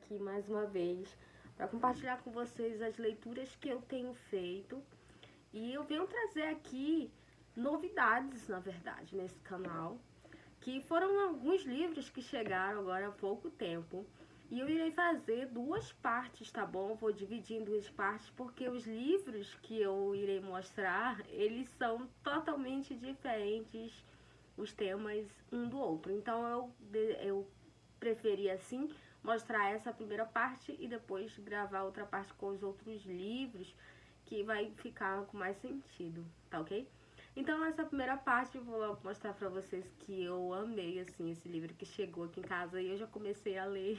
aqui mais uma vez para compartilhar com vocês as leituras que eu tenho feito. E eu venho trazer aqui novidades, na verdade, nesse canal, que foram alguns livros que chegaram agora há pouco tempo. E eu irei fazer duas partes, tá bom? Vou dividir em duas partes, porque os livros que eu irei mostrar, eles são totalmente diferentes, os temas um do outro. Então eu preferi assim mostrar essa primeira parte e depois gravar outra parte com os outros livros, que vai ficar com mais sentido, tá ok? Então nessa primeira parte eu vou logo mostrar pra vocês que eu amei assim esse livro que chegou aqui em casa e eu já comecei a ler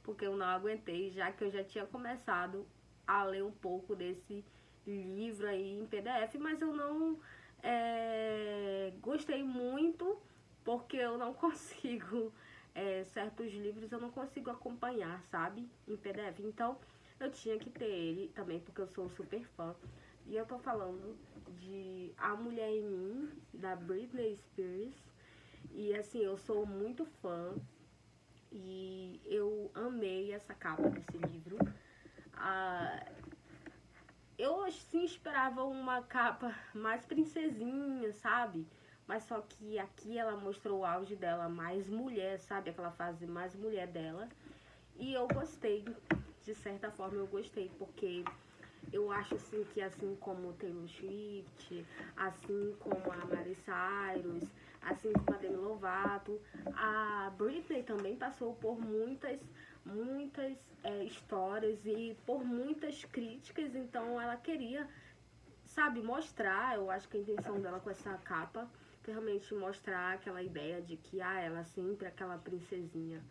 porque eu não aguentei, já que eu já tinha começado a ler um pouco desse livro aí em PDF, mas eu não gostei muito porque eu não consigo, certos livros eu não consigo acompanhar, sabe, em PDF. Então eu tinha que ter ele também porque eu sou super fã. E eu tô falando de A Mulher em Mim, da Britney Spears. E assim, eu sou muito fã e eu amei essa capa desse livro. Eu assim esperava uma capa mais princesinha, sabe? Mas só que aqui ela mostrou o auge dela mais mulher, sabe? Aquela fase mais mulher dela. E eu gostei, de certa forma eu gostei, porque eu acho assim que assim como Taylor Swift, assim como a Miley Cyrus, assim como a Demi Lovato, a Britney também passou por muitas histórias e por muitas críticas, então ela queria, sabe, mostrar, eu acho que a intenção dela com essa capa foi realmente mostrar aquela ideia de que ela sempre é aquela princesinha.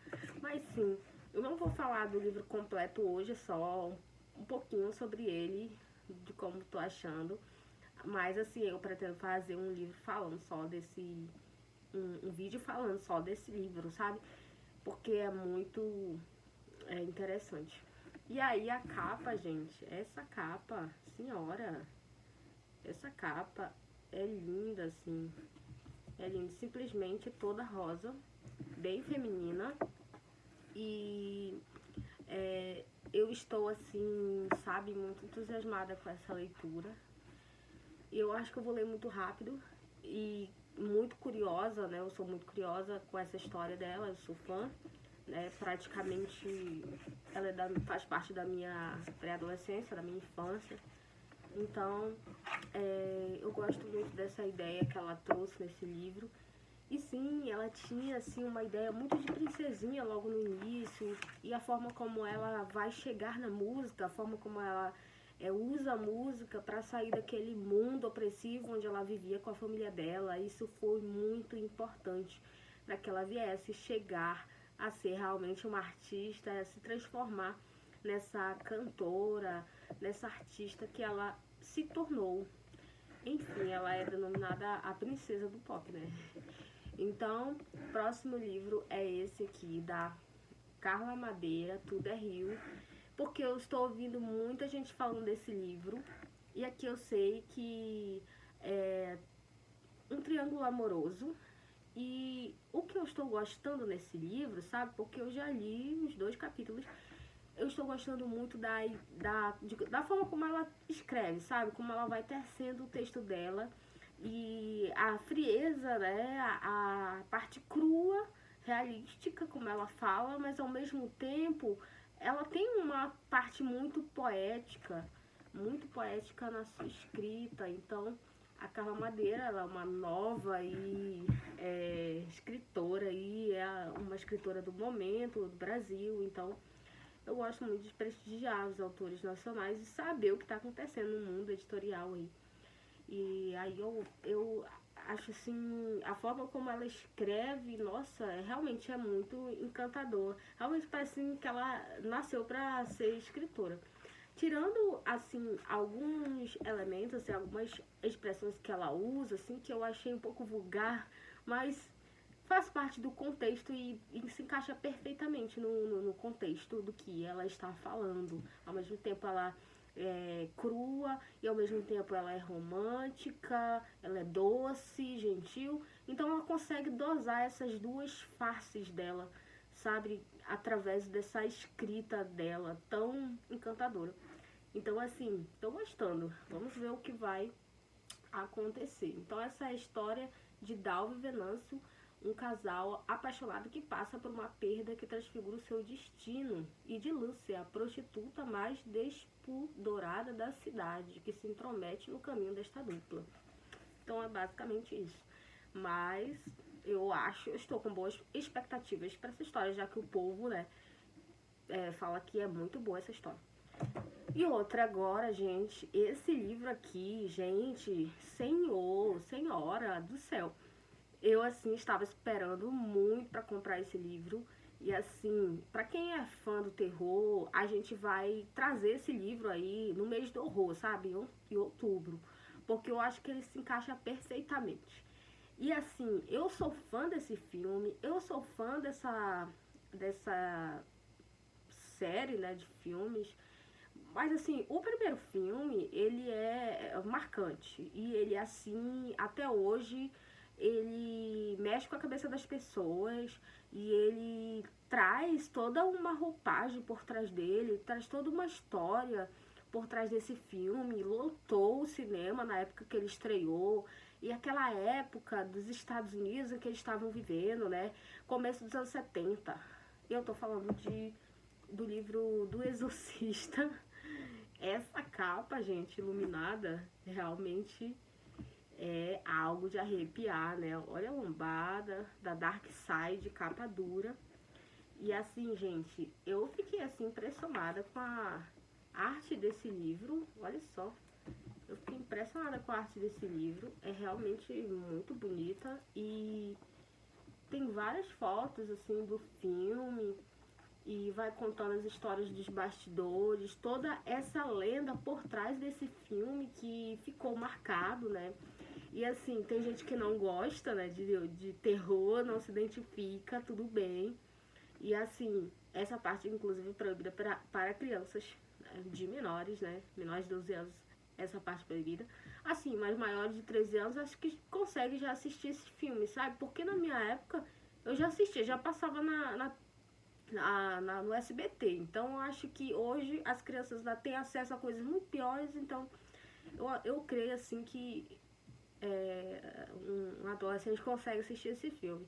Mas sim, eu não vou falar do livro completo hoje, só um pouquinho sobre ele, de como tô achando. Mas assim, eu pretendo fazer um livro falando só desse. Um vídeo falando só desse livro, sabe? Porque é muito interessante. E aí a capa, gente, essa capa, senhora, essa capa é linda, assim. É linda, simplesmente toda rosa, bem feminina. E eu estou assim, sabe, muito entusiasmada com essa leitura. Eu acho que eu vou ler muito rápido e muito curiosa, né? Eu sou muito curiosa com essa história dela, eu sou fã, né? Praticamente ela faz parte da minha pré-adolescência, da minha infância. Então, eu gosto muito dessa ideia que ela trouxe nesse livro. E sim, ela tinha assim uma ideia muito de princesinha logo no início, e a forma como ela vai chegar na música, a forma como ela usa a música para sair daquele mundo opressivo onde ela vivia com a família dela. Isso foi muito importante para que ela viesse chegar a ser realmente uma artista, a se transformar nessa cantora, nessa artista que ela se tornou. Enfim, ela é denominada a princesa do pop, né? Então, próximo livro é esse aqui, da Carla Madeira, Tudo é Rio, porque eu estou ouvindo muita gente falando desse livro, e aqui eu sei que é um triângulo amoroso, e o que eu estou gostando nesse livro, sabe, porque eu já li os 2 capítulos, eu estou gostando muito da forma como ela escreve, sabe, como ela vai tecendo o texto dela, e a frieza, né, a parte crua, realística, como ela fala, mas ao mesmo tempo ela tem uma parte muito poética na sua escrita. Então a Carla Madeira, ela é uma nova escritora, e é uma escritora do momento do Brasil. Então eu gosto muito de prestigiar os autores nacionais e saber o que está acontecendo no mundo editorial aí. E aí eu acho assim, a forma como ela escreve, nossa, realmente é muito encantador. Realmente parece assim, que ela nasceu para ser escritora. Tirando, assim, alguns elementos, assim, algumas expressões que ela usa, assim, que eu achei um pouco vulgar, mas faz parte do contexto e se encaixa perfeitamente no contexto do que ela está falando. Ao mesmo tempo ela é crua e ao mesmo tempo ela é romântica, ela é doce, gentil. Então ela consegue dosar essas duas faces dela, sabe? através dessa escrita dela tão encantadora. Então, assim, tô gostando. Vamos ver o que vai acontecer. Então, essa é a história de Dalva e Venâncio, um casal apaixonado que passa por uma perda que transfigura o seu destino, e de Lúcia, a prostituta mais despudorada da cidade, que se intromete no caminho desta dupla. Então é basicamente isso. Mas eu estou com boas expectativas para essa história, já que o povo, né, fala que é muito boa essa história. E outra agora, gente, esse livro aqui, gente, senhora do céu. Eu, assim, estava esperando muito para comprar esse livro. E, assim, para quem é fã do terror, a gente vai trazer esse livro aí no mês do horror, sabe? Em outubro. Porque eu acho que ele se encaixa perfeitamente. E, assim, eu sou fã desse filme, eu sou fã dessa série, né, de filmes. Mas, assim, o primeiro filme, ele é marcante. E ele, assim, até hoje, ele mexe com a cabeça das pessoas. E ele traz toda uma roupagem por trás dele, traz toda uma história por trás desse filme. Lotou o cinema na época que ele estreou. E aquela época dos Estados Unidos em que eles estavam vivendo, né? Começo dos anos 70. Eu tô falando do livro do Exorcista. Essa capa, gente, iluminada, realmente é algo de arrepiar, né? Olha a lombada da Dark Side, capa dura. E assim, gente, eu fiquei assim impressionada com a arte desse livro. Olha só, eu fiquei impressionada com a arte desse livro. É realmente muito bonita e tem várias fotos assim do filme. E vai contando as histórias dos bastidores, toda essa lenda por trás desse filme que ficou marcado, né? E assim, tem gente que não gosta, né, de terror, não se identifica, tudo bem. E assim, essa parte inclusive proibida para crianças, né, de menores, né? Menores de 12 anos, essa parte proibida. Assim, mas maiores de 13 anos acho que consegue já assistir esse filme, sabe? Porque na minha época eu já assistia, já passava no SBT. Então eu acho que hoje as crianças ainda têm acesso a coisas muito piores. Então eu creio assim que um adolescente consegue assistir esse filme.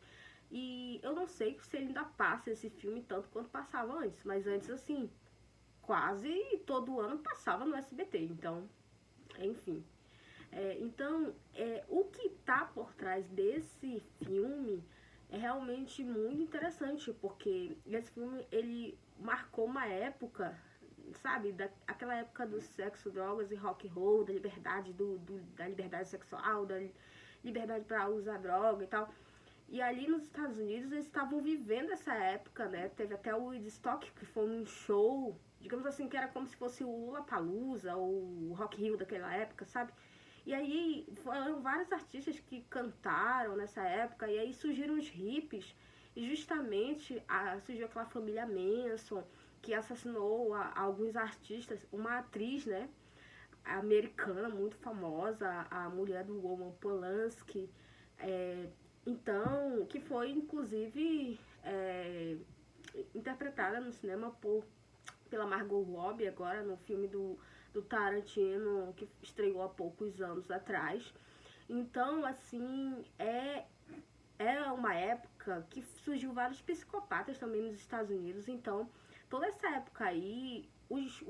E eu não sei se ele ainda passa esse filme tanto quanto passava antes, mas antes assim, quase todo ano passava no SBT. Então, enfim. O que tá por trás desse filme é realmente muito interessante, porque esse filme, ele marcou uma época, sabe, aquela época do sexo, drogas e rock and roll, da liberdade, da liberdade sexual, da liberdade para usar droga e tal. E ali nos Estados Unidos eles estavam vivendo essa época, né? Teve até o Woodstock, que foi um show, digamos assim, que era como se fosse o Lollapalooza ou o Rock in Rio daquela época, sabe? E aí foram vários artistas que cantaram nessa época, e aí surgiram os hippies, e justamente surgiu aquela família Manson, que assassinou alguns artistas, uma atriz, né, americana muito famosa, a mulher do Roman Polanski, então, que foi inclusive interpretada no cinema pela Margot Robbie agora no filme do Tarantino, que estreou há poucos anos atrás. Então, assim, é uma época que surgiu vários psicopatas também nos Estados Unidos. Então, toda essa época aí, os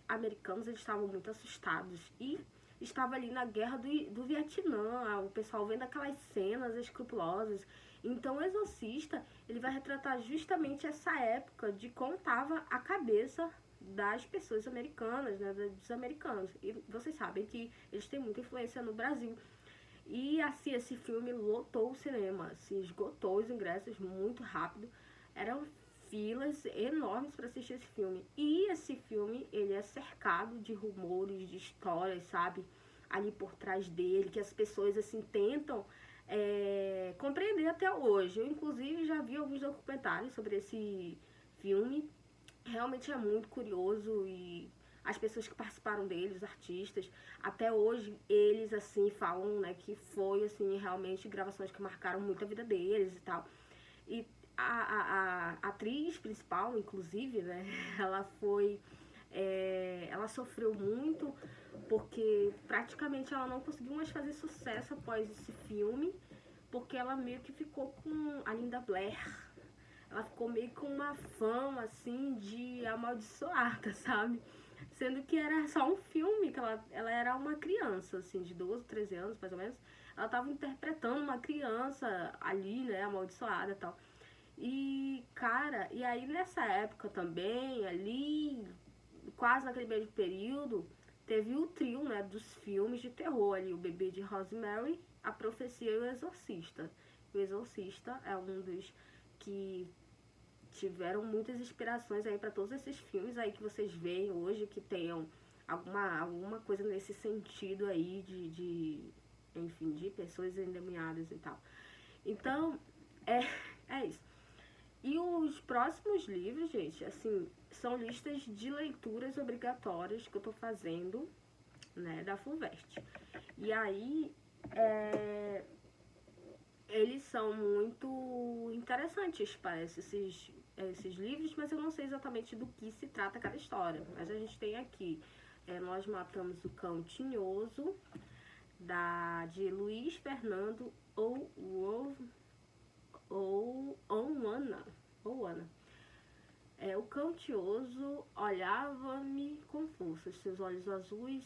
americanos eles estavam muito assustados e estava ali na guerra do Vietnã, o pessoal vendo aquelas cenas escrupulosas. Então o Exorcista, ele vai retratar justamente essa época de como estava a cabeça das pessoas americanas, né, dos americanos. E vocês sabem que eles têm muita influência no Brasil. E assim, esse filme lotou o cinema, assim, esgotou os ingressos muito rápido. Eram filas enormes para assistir esse filme. E esse filme, ele é cercado de rumores, de histórias, sabe? Ali por trás dele, que as pessoas, assim, tentam compreender até hoje. Eu, inclusive, já vi alguns documentários sobre esse filme. Realmente é muito curioso e as pessoas que participaram dele, os artistas, até hoje eles, assim, falam, né, que foi, assim, realmente gravações que marcaram muito a vida deles e tal. E a atriz principal, inclusive, né, ela ela sofreu muito porque praticamente ela não conseguiu mais fazer sucesso após esse filme, porque ela meio que ficou com a Linda Blair. Ela ficou meio com uma fama, assim, de amaldiçoada, sabe? Sendo que era só um filme, que ela era uma criança, assim, de 12, 13 anos, mais ou menos. Ela tava interpretando uma criança ali, né, amaldiçoada e tal. E, cara, e aí nessa época também, ali, quase naquele mesmo período, teve o trio, né, dos filmes de terror ali, O Bebê de Rosemary, A Profecia e O Exorcista. O Exorcista é um dos que tiveram muitas inspirações aí para todos esses filmes aí que vocês veem hoje, que tenham alguma coisa nesse sentido aí enfim, de pessoas endemoniadas e tal. Então, é isso. E os próximos livros, gente, assim, são listas de leituras obrigatórias que eu tô fazendo, né, da FUVEST. E aí, eles são muito interessantes, parece, esses livros, mas eu não sei exatamente do que se trata cada história. Mas a gente tem aqui, Nós Matamos o Cão Tinhoso, de Luiz Fernando Ouana. O cão tioso olhava-me com força. Seus olhos azuis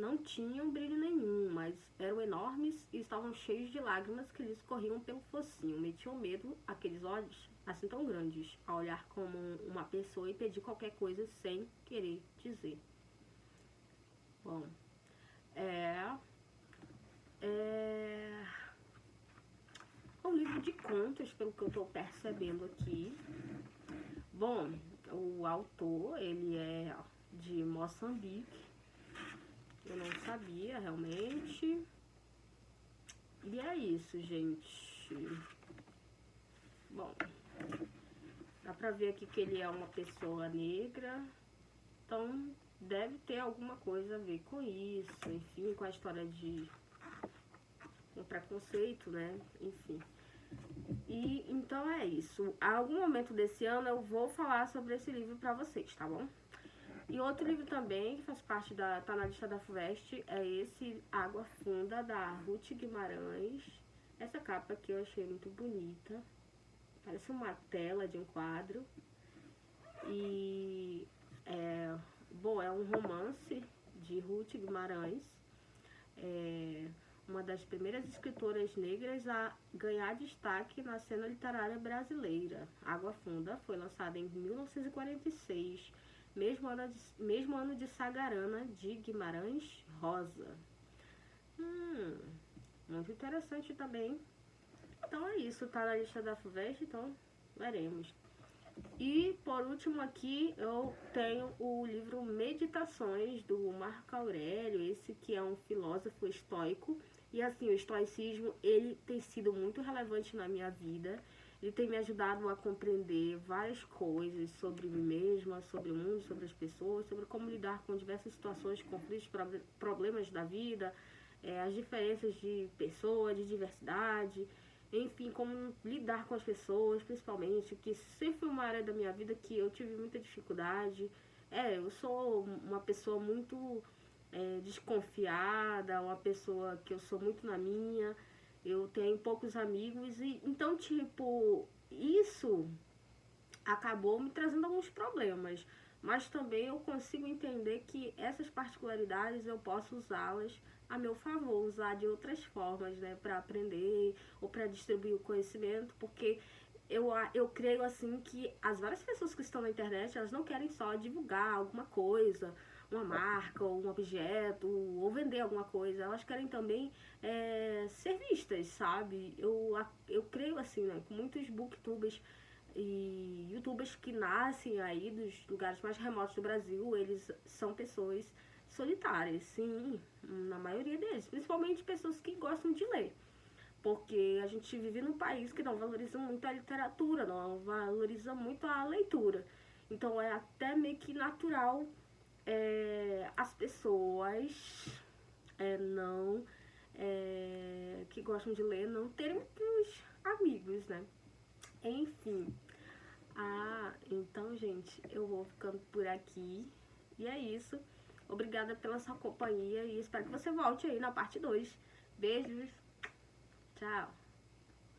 não tinham brilho nenhum, mas eram enormes e estavam cheios de lágrimas que lhes corriam pelo focinho. Metiam medo aqueles olhos, assim tão grandes, a olhar como uma pessoa e pedir qualquer coisa sem querer dizer. Bom, é um livro de contos, pelo que eu estou percebendo aqui. Bom, o autor, ele é de Moçambique. Eu não sabia, realmente. E é isso, gente. Bom, dá pra ver aqui que ele é uma pessoa negra. Então, deve ter alguma coisa a ver com isso. Enfim, com a história com preconceito, né? Enfim. E então é isso. A algum momento desse ano eu vou falar sobre esse livro pra vocês, tá bom? E outro livro também, que faz parte tá na lista da FUVEST, é esse Água Funda, da Ruth Guimarães. Essa capa aqui eu achei muito bonita. Parece uma tela de um quadro. E, bom, é um romance de Ruth Guimarães. Uma das primeiras escritoras negras a ganhar destaque na cena literária brasileira. Água Funda foi lançada em 1946, mesmo ano de Sagarana de Guimarães Rosa. Muito interessante também. Então é isso, tá na lista da FUVEST, então veremos. E por último aqui eu tenho o livro Meditações, do Marco Aurélio, esse que é um filósofo estoico. E assim, o estoicismo, ele tem sido muito relevante na minha vida. Ele tem me ajudado a compreender várias coisas sobre mim mesma, sobre o mundo, sobre as pessoas, sobre como lidar com diversas situações, conflitos, problemas da vida, as diferenças de pessoa, de diversidade, enfim, como lidar com as pessoas, principalmente, que sempre foi uma área da minha vida que eu tive muita dificuldade. Eu sou uma pessoa muito desconfiada, uma pessoa que eu sou muito na minha, eu tenho poucos amigos, e então, tipo, isso acabou me trazendo alguns problemas, mas também eu consigo entender que essas particularidades eu posso usá-las a meu favor, usar de outras formas, né, para aprender ou para distribuir o conhecimento, porque eu creio assim que as várias pessoas que estão na internet, elas não querem só divulgar alguma coisa, uma marca ou um objeto, ou vender alguma coisa, elas querem também ser vistas, sabe? Eu creio assim, né, com muitos booktubers e youtubers que nascem aí dos lugares mais remotos do Brasil, eles são pessoas solitárias, sim, na maioria deles, principalmente pessoas que gostam de ler, porque a gente vive num país que não valoriza muito a literatura, não valoriza muito a leitura, então é até meio que natural as pessoas não que gostam de ler não terem muitos amigos, né? Enfim. Então, gente, eu vou ficando por aqui. E é isso. Obrigada pela sua companhia e espero que você volte aí na parte 2. Beijos. Tchau.